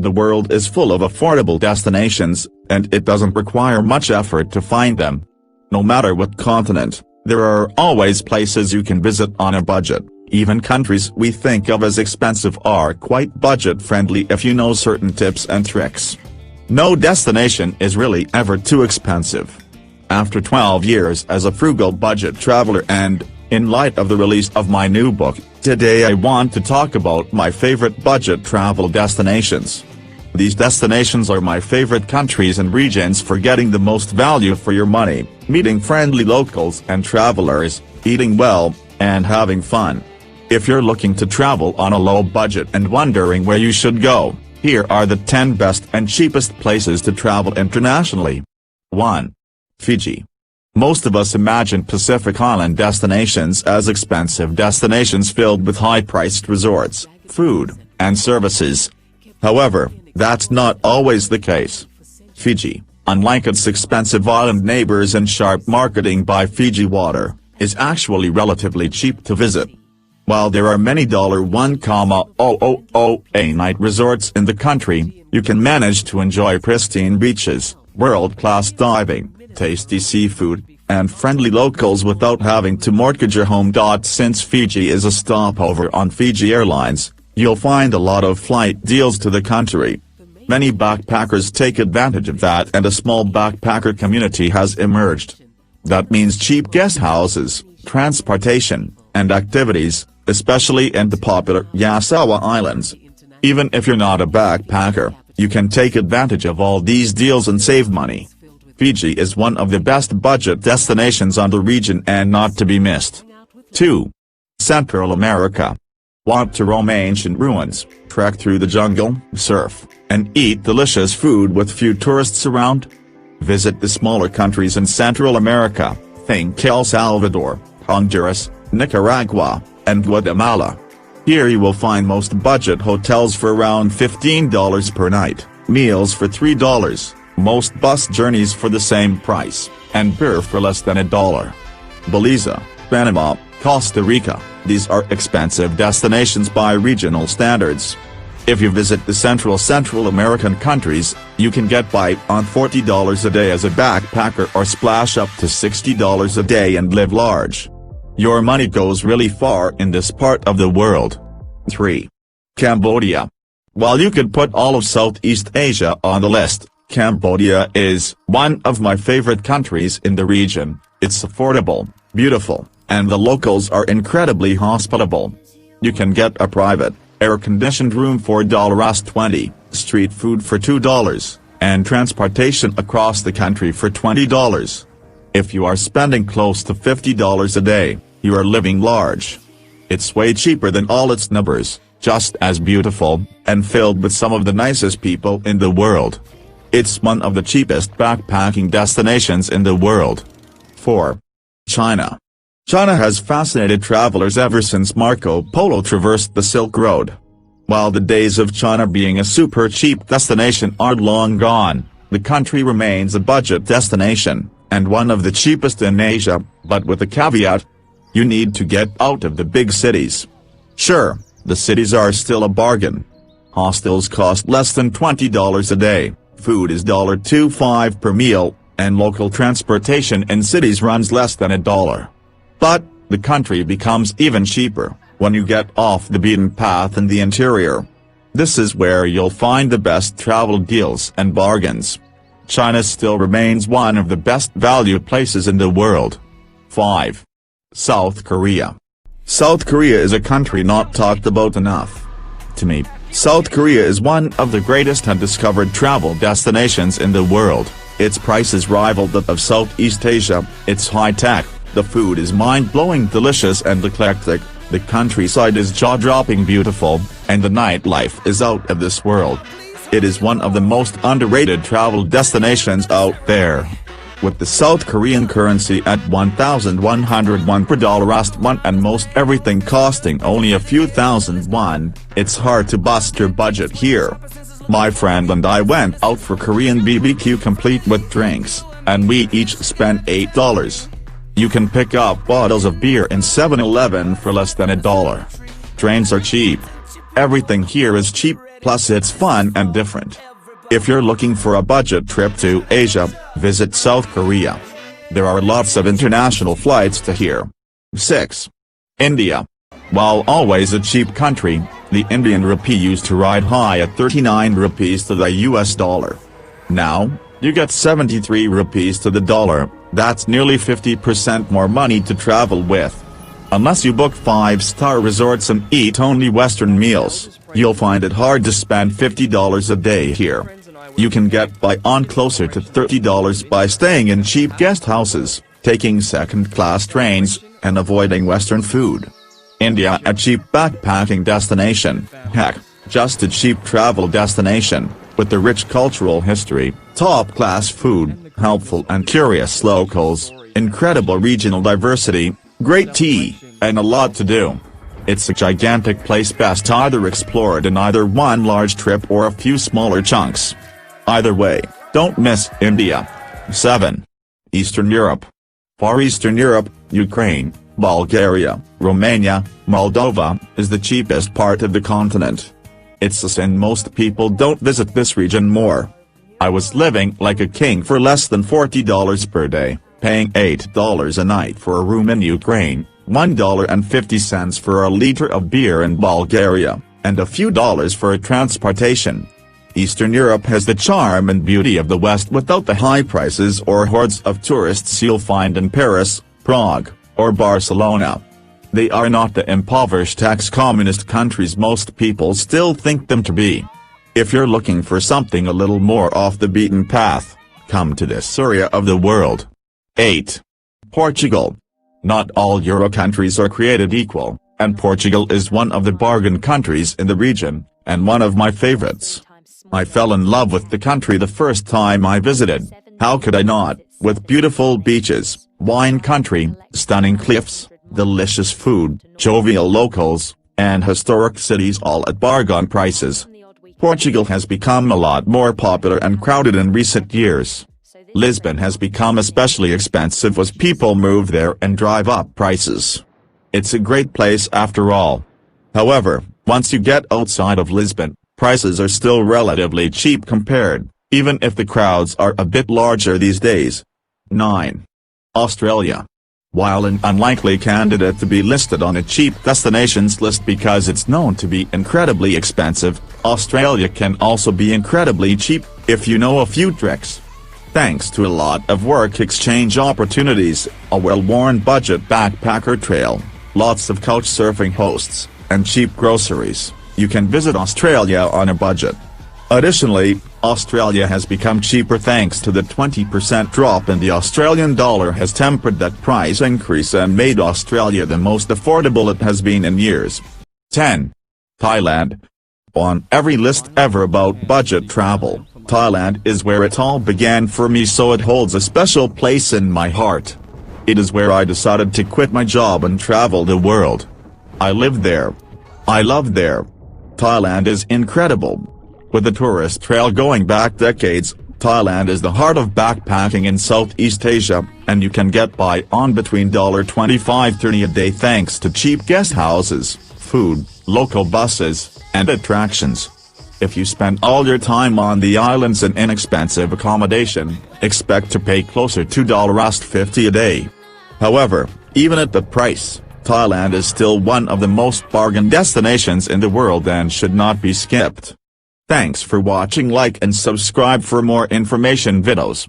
The world is full of affordable destinations, and it doesn't require much effort to find them. No matter what continent, there are always places you can visit on a budget. Even countries we think of as expensive are quite budget-friendly if you know certain tips and tricks. No destination is really ever too expensive. After 12 years as a frugal budget traveler and, in light of the release of my new book, today I want to talk about my favorite budget travel destinations. These destinations are my favorite countries and regions for getting the most value for your money, meeting friendly locals and travelers, eating well, and having fun. If you're looking to travel on a low budget and wondering where you should go, here are the 10 best and cheapest places to travel internationally. 1. Fiji. Most of us imagine Pacific Island destinations as expensive destinations filled with high-priced resorts, food, and services. However, that's not always the case. Fiji, unlike its expensive island neighbors and sharp marketing by Fiji Water, is actually relatively cheap to visit. While there are many $1,000 a night resorts in the country, you can manage to enjoy pristine beaches, world-class diving, tasty seafood, and friendly locals without having to mortgage your home. Since Fiji is a stopover on Fiji Airlines, you'll find a lot of flight deals to the country. Many backpackers take advantage of that and a small backpacker community has emerged. That means cheap guest houses, transportation, and activities, especially in the popular Yasawa Islands. Even if you're not a backpacker, you can take advantage of all these deals and save money. Fiji is one of the best budget destinations on the region and not to be missed. 2. Central America. Want to roam ancient ruins, trek through the jungle, surf, and eat delicious food with few tourists around? Visit the smaller countries in Central America, think El Salvador, Honduras, Nicaragua, and Guatemala. Here you will find most budget hotels for around $15 per night, meals for $3, most bus journeys for the same price, and beer for less than $1. Belize, Panama, Costa Rica, these are expensive destinations by regional standards. If you visit the Central American countries, you can get by on $40 a day as a backpacker or splash up to $60 a day and live large. Your money goes really far in this part of the world. 3. Cambodia. While you could put all of Southeast Asia on the list, Cambodia is one of my favorite countries in the region. It's affordable, beautiful, and the locals are incredibly hospitable. You can get a private, air-conditioned room for $20, street food for $2, and transportation across the country for $20. If you are spending close to $50 a day, you are living large. It's way cheaper than all its neighbors, just as beautiful, and filled with some of the nicest people in the world. It's one of the cheapest backpacking destinations in the world. 4. China. China has fascinated travelers ever since Marco Polo traversed the Silk Road. While the days of China being a super cheap destination are long gone, the country remains a budget destination, and one of the cheapest in Asia, but with a caveat: you need to get out of the big cities. Sure, the cities are still a bargain. Hostels cost less than $20 a day, food is $1.25 per meal, and local transportation in cities runs less than $1. But, the country becomes even cheaper when you get off the beaten path in the interior. This is where you'll find the best travel deals and bargains. China still remains one of the best value places in the world. 5. South Korea. South Korea is a country not talked about enough. To me, South Korea is one of the greatest undiscovered travel destinations in the world. Its prices rival that of Southeast Asia, it's high-tech, the food is mind-blowing delicious and eclectic, the countryside is jaw-dropping beautiful, and the nightlife is out of this world. It is one of the most underrated travel destinations out there. With the South Korean currency at 1,101 per $1 and most everything costing only a few thousand won, it's hard to bust your budget here. My friend and I went out for Korean BBQ complete with drinks, and we each spent $8. You can pick up bottles of beer in 7-Eleven for less than $1. Trains are cheap. Everything here is cheap, plus it's fun and different. If you're looking for a budget trip to Asia, visit South Korea. There are lots of international flights to here. 6. India. While always a cheap country, the Indian rupee used to ride high at 39 rupees to the US dollar. Now, you get 73 rupees to the dollar, that's nearly 50% more money to travel with. Unless you book 5-star resorts and eat only Western meals, you'll find it hard to spend $50 a day here. You can get by on closer to $30 by staying in cheap guest houses, taking second-class trains, and avoiding Western food. India, a cheap backpacking destination, heck, just a cheap travel destination, with a rich cultural history, top-class food, helpful and curious locals, incredible regional diversity, great tea, and a lot to do. It's a gigantic place best either explored in either one large trip or a few smaller chunks. Either way, don't miss India. 7. Eastern Europe. Far Eastern Europe, Ukraine, Bulgaria, Romania, Moldova, is the cheapest part of the continent. It's a sin most people don't visit this region more. I was living like a king for less than $40 per day, paying $8 a night for a room in Ukraine, $1.50 for a liter of beer in Bulgaria, and a few dollars for transportation. Eastern Europe has the charm and beauty of the West without the high prices or hordes of tourists you'll find in Paris, Prague, or Barcelona. They are not the impoverished ex-communist countries most people still think them to be. If you're looking for something a little more off the beaten path, come to this area of the world. 8. Portugal. Not all Euro countries are created equal, and Portugal is one of the bargain countries in the region, and one of my favorites. I fell in love with the country the first time I visited, how could I not, with beautiful beaches, wine country, stunning cliffs, delicious food, jovial locals, and historic cities all at bargain prices. Portugal has become a lot more popular and crowded in recent years. Lisbon has become especially expensive as people move there and drive up prices. It's a great place after all. However, once you get outside of Lisbon, prices are still relatively cheap compared, even if the crowds are a bit larger these days. 9. Australia. While an unlikely candidate to be listed on a cheap destinations list because it's known to be incredibly expensive, Australia can also be incredibly cheap, if you know a few tricks. Thanks to a lot of work exchange opportunities, a well-worn budget backpacker trail, lots of couchsurfing hosts, and cheap groceries, you can visit Australia on a budget. Additionally, Australia has become cheaper thanks to the 20% drop in the Australian dollar has tempered that price increase and made Australia the most affordable it has been in years. 10. Thailand. On every list ever about budget travel, Thailand is where it all began for me, so it holds a special place in my heart. It is where I decided to quit my job and travel the world. I lived there. I loved there. Thailand is incredible. With a tourist trail going back decades, Thailand is the heart of backpacking in Southeast Asia, and you can get by on between $25–30 a day thanks to cheap guest houses, food, local buses, and attractions. If you spend all your time on the islands in inexpensive accommodation, expect to pay closer to $50 a day. However, even at the price, Thailand is still one of the most bargain destinations in the world and should not be skipped. Thanks for watching. Like and subscribe for more information videos.